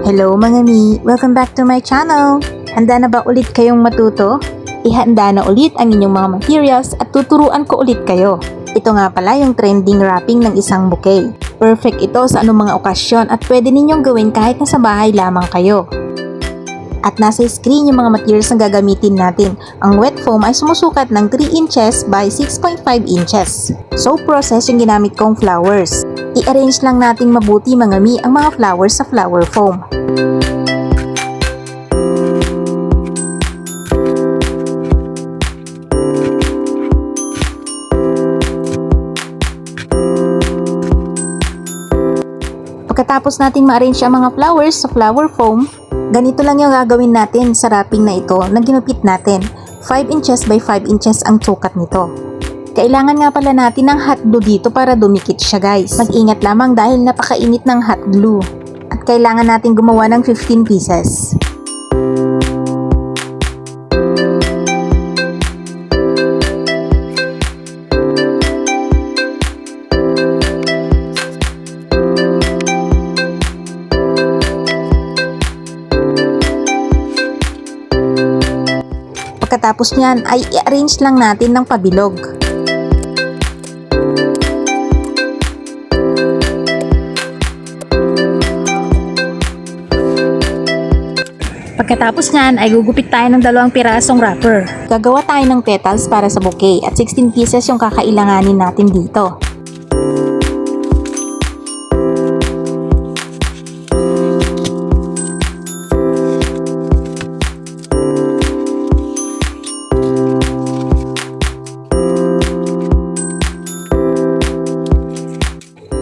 Hello mga mi! Welcome back to my channel! Handa na ba ulit kayong matuto? Ihanda na ulit ang inyong mga materials at tuturuan ko ulit kayo. Ito nga pala yung trending wrapping ng isang bouquet. Perfect ito sa anong mga okasyon at pwede ninyong gawin kahit nasa bahay lamang kayo. At nasa screen yung mga materials na gagamitin natin. Ang wet foam ay sumusukat ng 3 inches by 6.5 inches. Soap process yung ginamit kong flowers. I-arrange lang nating mabuti mga mi ang mga flowers sa flower foam. Pagkatapos nating ma-arrange ang mga flowers sa flower foam, ganito lang yung gagawin natin sa wrapping na ito na ginupit natin. 5 inches by 5 inches ang sukat nito. Kailangan nga pala natin ng hot glue dito para dumikit siya guys. Mag-ingat lamang dahil napakainit ng hot glue. At kailangan natin gumawa ng 15 pieces. Pagkatapos niyan ay i-arrange lang natin ng pabilog. Pagkatapos niyan ay gugupit tayo ng 2 pirasong wrapper. Gagawa tayo ng petals para sa bouquet at 16 pieces yung kakailanganin natin dito.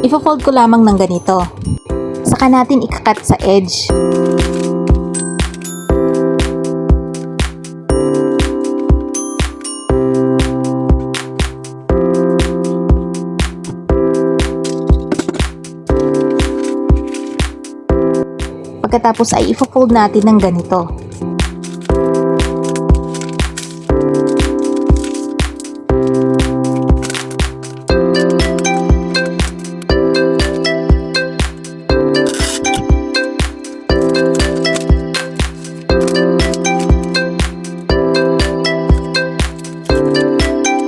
Ifo-fold ko lamang ng ganito. Saka natin ikakat sa edge. Pagkatapos ay ifo-fold natin ng ganito.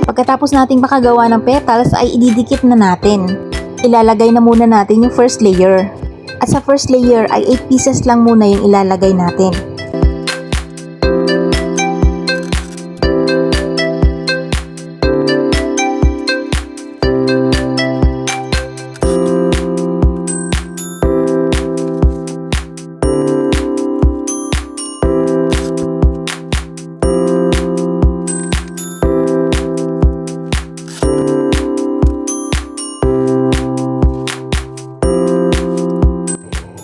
Pagkatapos nating makagawa ng petals ay ididikit na natin. Ilalagay na muna natin yung first layer. At sa first layer ay 8 pieces lang muna yung ilalagay natin.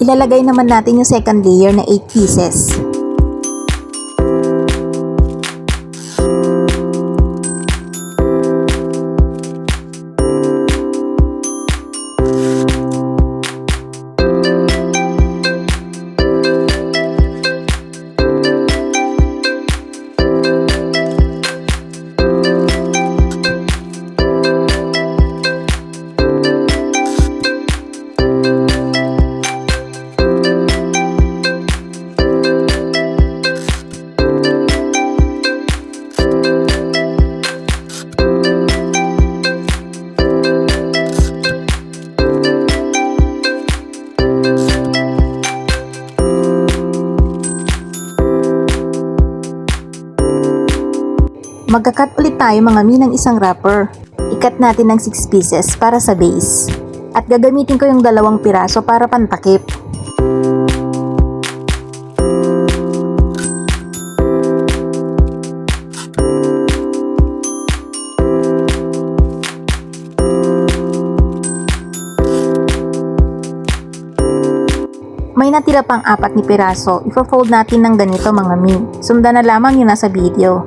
Ilalagay naman natin yung second layer na 8 pieces. Magkakat ulit tayo mga mi ng isang wrapper. Ikat natin ng 6 pieces para sa base. At gagamitin ko yung 2 piraso para pantakip. May natira pang 4 ni piraso. Ifo-fold natin ng ganito mga mi. Sundan na lamang yung nasa video.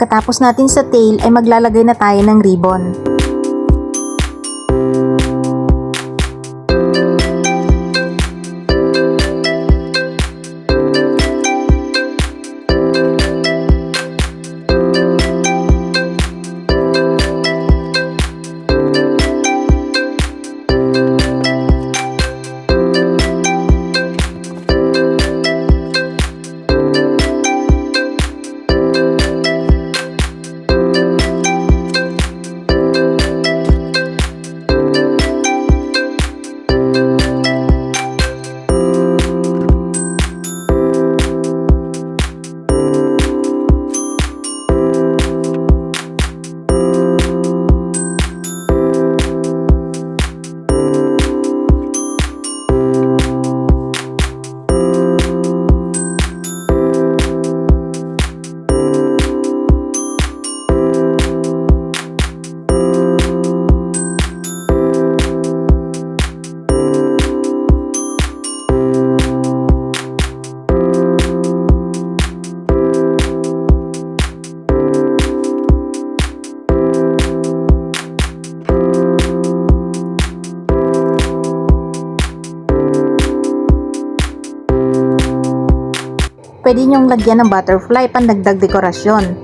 Pagkatapos natin sa tail ay maglalagay na tayo ng ribbon. Pwede nyong lagyan ng butterfly pandagdag dekorasyon.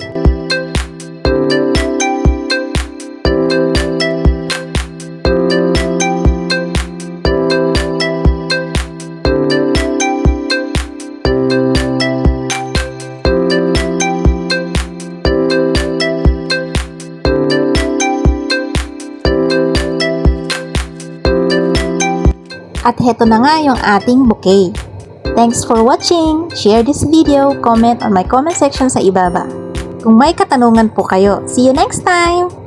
At heto na nga yung ating bouquet. Thanks for watching! Share this video, comment on my comment section sa ibaba. Kung may katanungan po kayo, see you next time!